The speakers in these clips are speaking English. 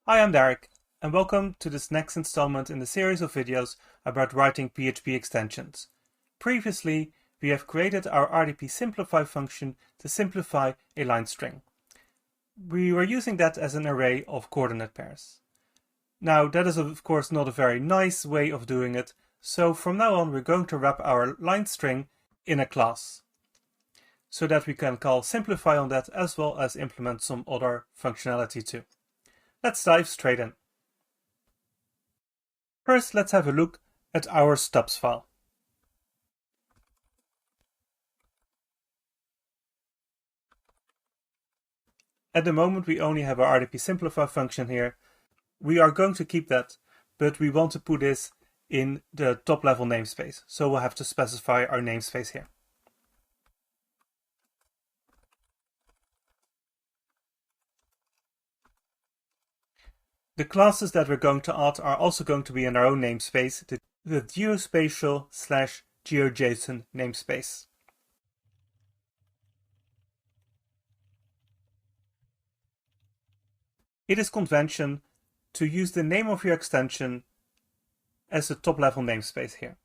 Hi, I'm Derek, and welcome to this next installment in the series of videos about writing PHP extensions. Previously, we have created our RDP simplify function to simplify a line string. We were using that as an array of coordinate pairs. Now, that is of course not a very nice way of doing it, so from now on we're going to wrap our line string in a class, so that we can call simplify on that as well as implement some other functionality too. Let's dive straight in. First, let's have a look at our stubs file. At the moment, we only have our RDP simplify function here. We are going to keep that, but we want to put this in the top level namespace, so we'll have to specify our namespace here. The classes that we're going to add are also going to be in our own namespace, the geospatial/GeoJSON namespace. It is convention to use the name of your extension as the top level namespace here.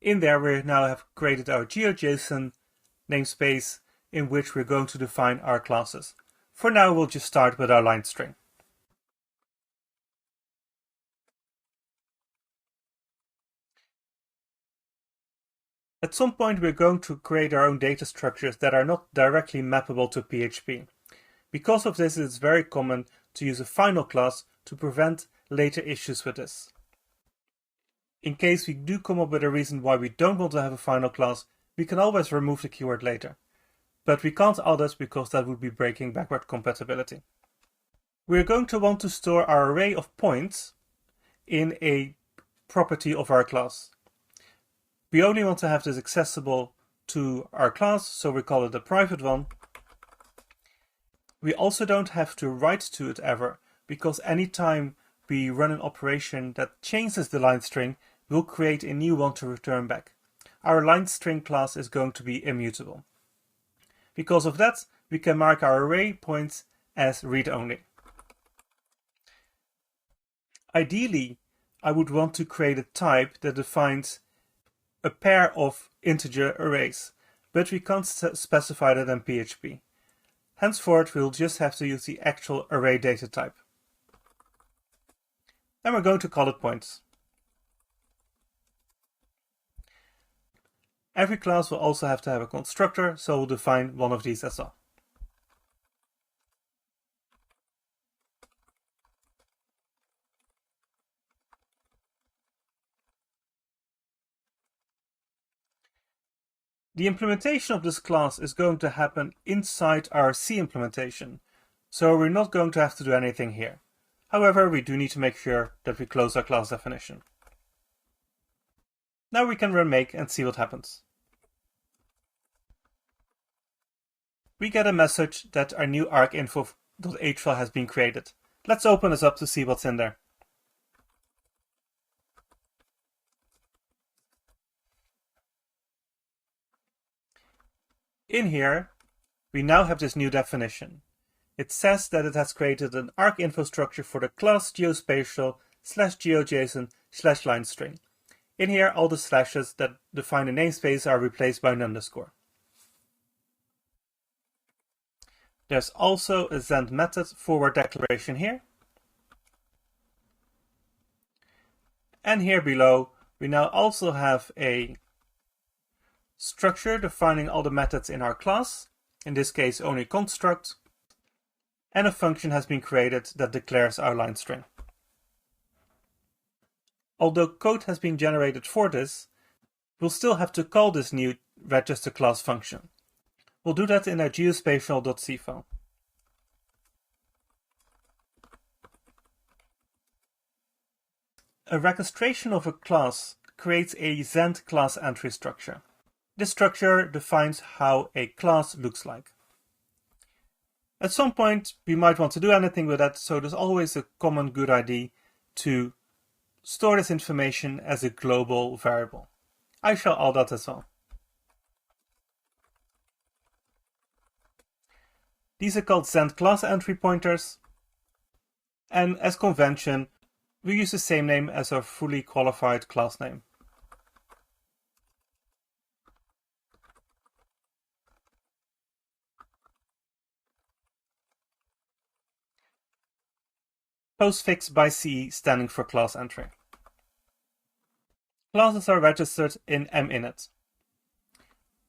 In there we now have created our GeoJSON namespace in which we're going to define our classes. For now we'll just start with our line string. At some point we're going to create our own data structures that are not directly mappable to PHP. Because of this, it's very common to use a final class to prevent later issues with this. In case we do come up with a reason why we don't want to have a final class, we can always remove the keyword later. But we can't add it because that would be breaking backward compatibility. We're going to want to store our array of points in a property of our class. We only want to have this accessible to our class, so we call it a private one. We also don't have to write to it ever, because anytime we run an operation that changes the line string, we'll create a new one to return back. Our line string class is going to be immutable. Because of that, we can mark our array points as read-only. Ideally, I would want to create a type that defines a pair of integer arrays, but we can't specify that in PHP. Henceforth, we'll just have to use the actual array data type. And we're going to call it points. Every class will also have to have a constructor, so we'll define one of these as well. The implementation of this class is going to happen inside our C implementation, so we're not going to have to do anything here. However, we do need to make sure that we close our class definition. Now we can run make and see what happens. We get a message that our new arcinfo.h file has been created. Let's open this up to see what's in there. In here, we now have this new definition. It says that it has created an arcinfo structure for the class geospatial/geojson/linestring. In here, all the slashes that define the namespace are replaced by an underscore. There's also a send method forward declaration here. And here below, we now also have a structure defining all the methods in our class, in this case only construct, and a function has been created that declares our line string. Although code has been generated for this, we'll still have to call this new register class function. We'll do that in our geospatial.c file. A registration of a class creates a send class entry structure. This structure defines how a class looks like. At some point, we might want to do anything with that, so there's always a common good idea to store this information as a global variable. I shall add that as well. These are called send class entry pointers, And as convention, we use the same name as our fully qualified class name. Postfix by C standing for class entry. Classes are registered in minit.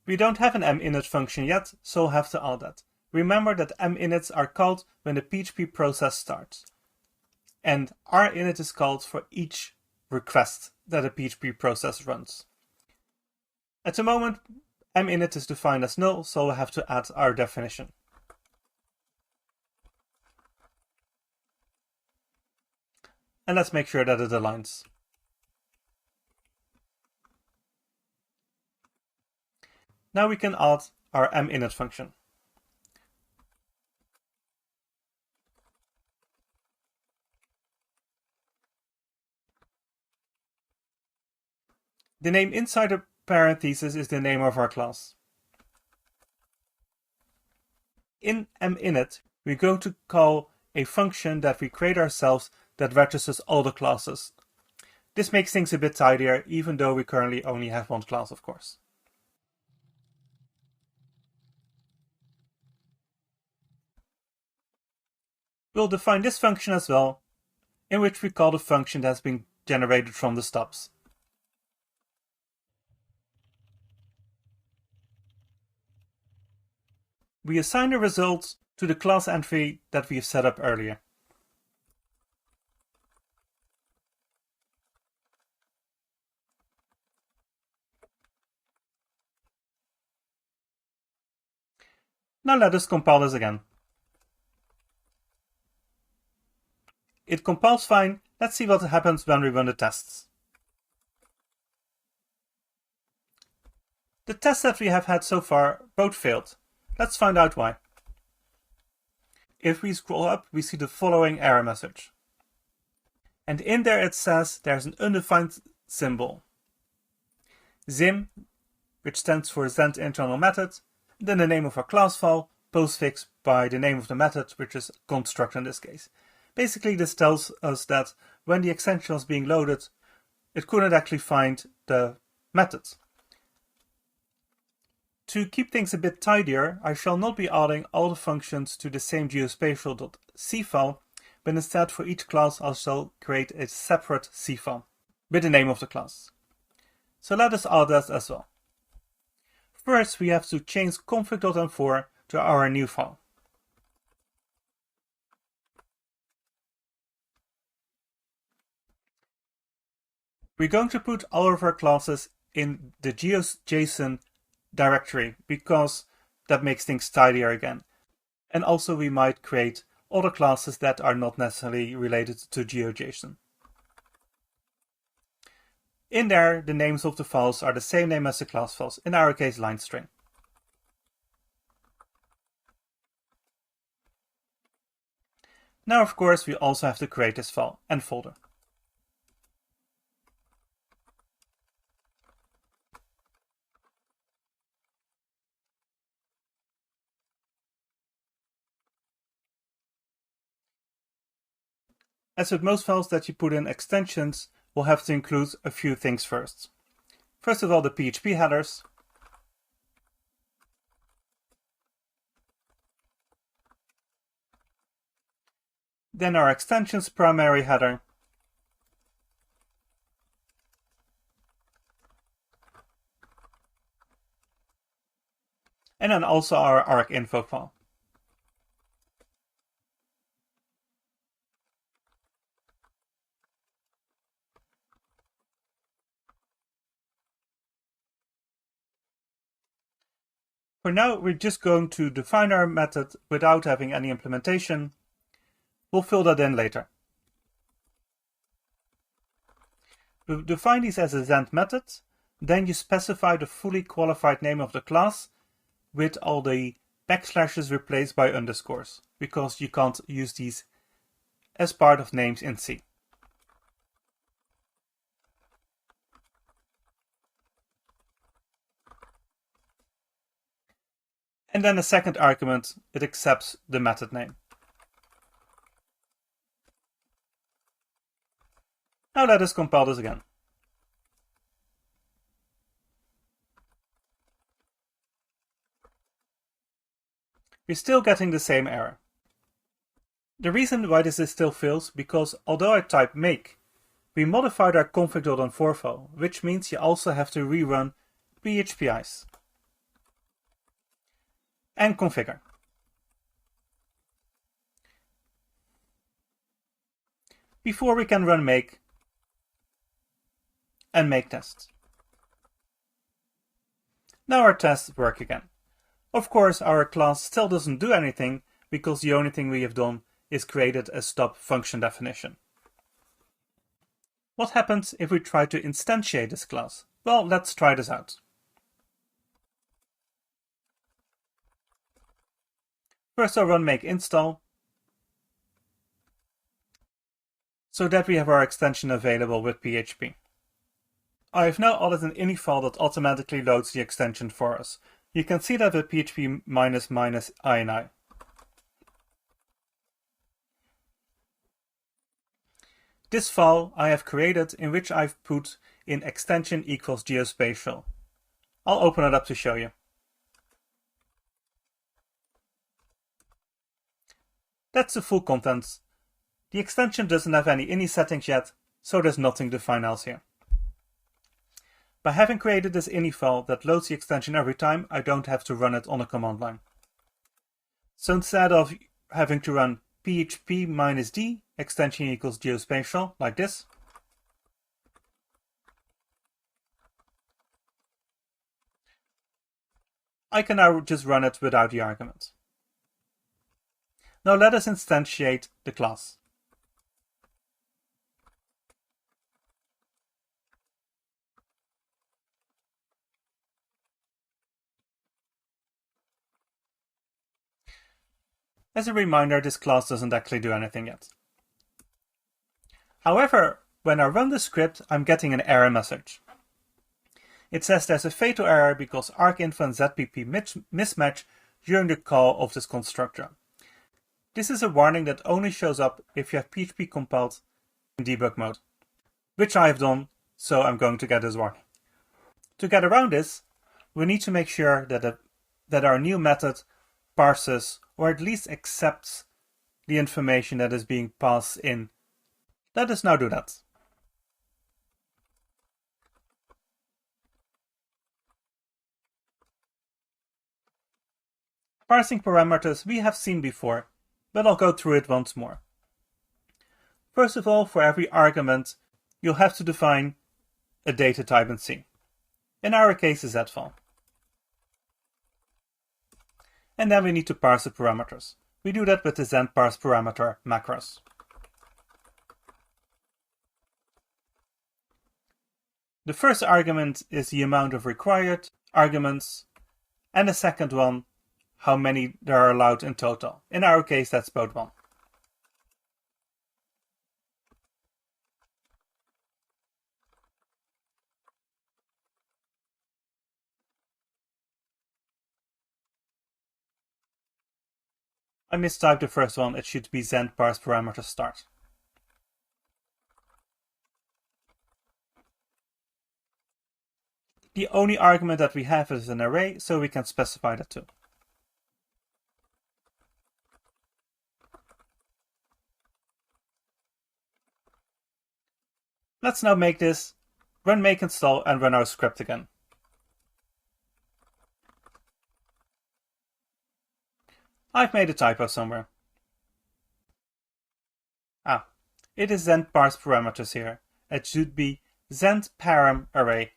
We don't have an minit function yet, so we'll have to add that. Remember that minits are called when the PHP process starts. And rinit is called for each request that a PHP process runs. At the moment, minit is defined as null, so we'll have to add our definition. And let's make sure that it aligns. Now we can add our minit function. The name inside the parentheses is the name of our class. In minit, we're going to call a function that we create ourselves that registers all the classes. This makes things a bit tidier, even though we currently only have one class, of course. We'll define this function as well, in which we call the function that has been generated from the stubs. We assign the results to the class entry that we have set up earlier. Now let us compile this again. It compiles fine. Let's see what happens when we run the tests. The tests that we have had so far both failed. Let's find out why. If we scroll up, we see the following error message. And in there it says there's an undefined symbol. Zim, which stands for Zend internal method, then the name of our class file, postfix by the name of the method, which is construct in this case. Basically, this tells us that when the extension was being loaded, it couldn't actually find the method. To keep things a bit tidier, I shall not be adding all the functions to the same geospatial.c file, but instead for each class I shall create a separate C file with the name of the class. So let us add that as well. First, we have to change config.m4 to our new file. We're going to put all of our classes in the GeoJSON directory because that makes things tidier again. And also we might create other classes that are not necessarily related to GeoJSON. In there, the names of the files are the same name as the class files, in our case LineString. Now, of course, we also have to create this file and folder. As with most files that you put in extensions, we'll have to include a few things first. First of all, the PHP headers. Then our extension's primary header. And then also our arc info file. For now, we're just going to define our method without having any implementation. We'll fill that in later. We define these as a Zend method, then you specify the fully qualified name of the class with all the backslashes replaced by underscores, because you can't use these as part of names in C. And then the second argument, it accepts the method name. Now let us compile this again. We're still getting the same error. The reason why this still fails because although I type make, we modified our config.env file, which means you also have to rerun phpis and configure. Before we can run make and make tests. Now our tests work again. Of course, our class still doesn't do anything because the only thing we have done is created a stub function definition. What happens if we try to instantiate this class? Well, let's try this out. First I'll run make install so that we have our extension available with PHP. I have now added an ini file that automatically loads the extension for us. You can see that with php -ini. This file I have created in which I've put in extension equals geospatial. I'll open it up to show you. That's the full contents. The extension doesn't have any ini settings yet, so there's nothing to find else here. By having created this ini file that loads the extension every time, I don't have to run it on a command line. So instead of having to run php -d extension equals geospatial like this, I can now just run it without the argument. Now let us instantiate the class. As a reminder, this class doesn't actually do anything yet. However, when I run the script, I'm getting an error message. It says there's a fatal error because arcinf and zpp mismatch during the call of this constructor. This is a warning that only shows up if you have PHP compiled in debug mode, which I have done, so I'm going to get this warning. To get around this, we need to make sure that our new method parses or at least accepts the information that is being passed in. Let us now do that. Parsing parameters we have seen before, but I'll go through it once more. First of all, for every argument, you'll have to define a data type in C. In our case, a Z file. And then we need to parse the parameters. We do that with the ZenParseParameter macros. The first argument is the amount of required arguments, and the second one, how many there are allowed in total. In our case, that's both one. I mistyped the first one, it should be ZenParseParameter start. The only argument that we have is an array, so we can specify that too. Let's now make this, run make install and run our script again. I've made a typo somewhere. It is ZenParseParameters here. It should be ZenParam array.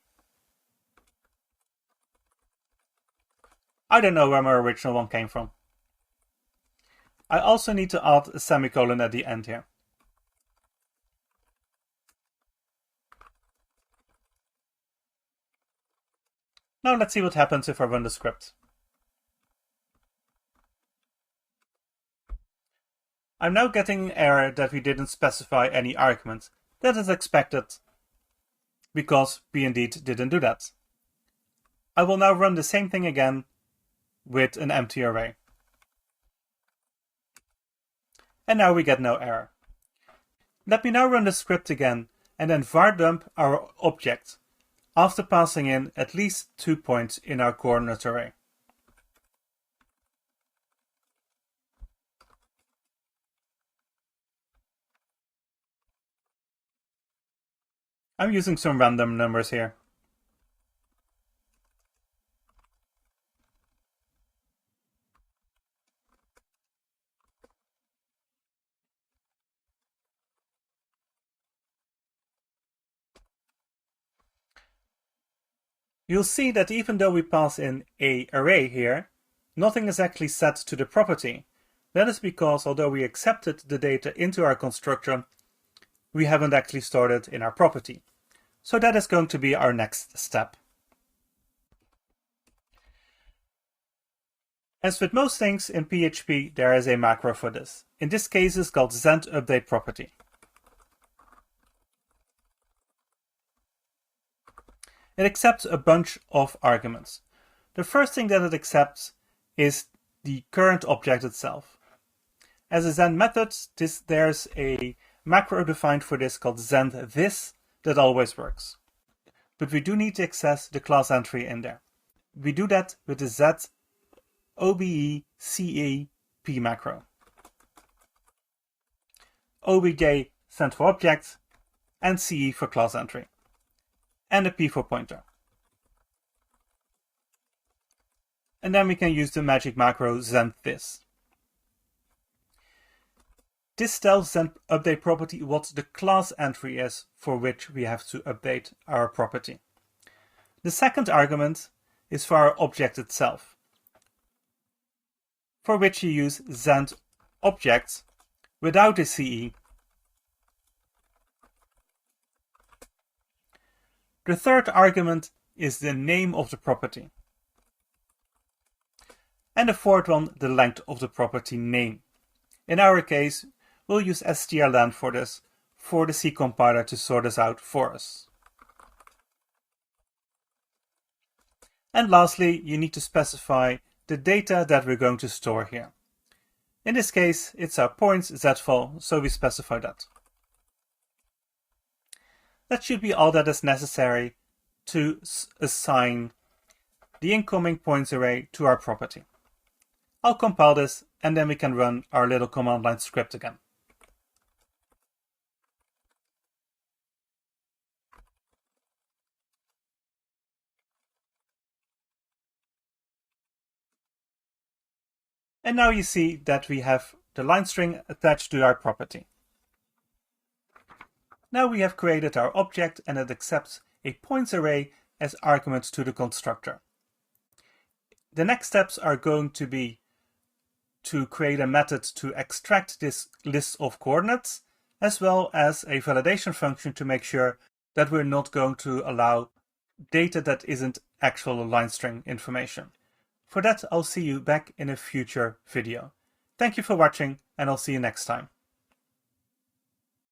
I don't know where my original one came from. I also need to add a semicolon at the end here. Now let's see what happens if I run the script. I'm now getting an error that we didn't specify any argument. That is expected, because we indeed didn't do that. I will now run the same thing again with an empty array. And now we get no error. Let me now run the script again and then var dump our object after passing in at least 2 points in our coordinate array. I'm using some random numbers here. You'll see that even though we pass in an array here, nothing is actually set to the property. That is because although we accepted the data into our constructor, we haven't actually stored it in our property. So that is going to be our next step. As with most things in PHP, there is a macro for this. In this case, it's called sendUpdateProperty. It accepts a bunch of arguments. The first thing that it accepts is the current object itself. As a send method, there's a macro defined for this called sendThis that always works. But we do need to access the class entry in there. We do that with the z-obecep macro. obj send for object and ce for class entry, and a p for pointer. And then we can use the magic macro sendThis. This tells sendUpdateProperty what the class entry is for which we have to update our property. The second argument is for our object itself, for which you use sendObject without a ce. The third argument is the name of the property. And the fourth one, the length of the property name. In our case, we'll use strlen for this, for the C compiler to sort this out for us. And lastly, you need to specify the data that we're going to store here. In this case, it's our points zfall, so we specify that. That should be all that is necessary to assign the incoming points array to our property. I'll compile this and then we can run our little command line script again. And now you see that we have the line string attached to our property. Now we have created our object and it accepts a points array as arguments to the constructor. The next steps are going to be to create a method to extract this list of coordinates, as well as a validation function to make sure that we're not going to allow data that isn't actual line string information. For that, I'll see you back in a future video. Thank you for watching, and I'll see you next time.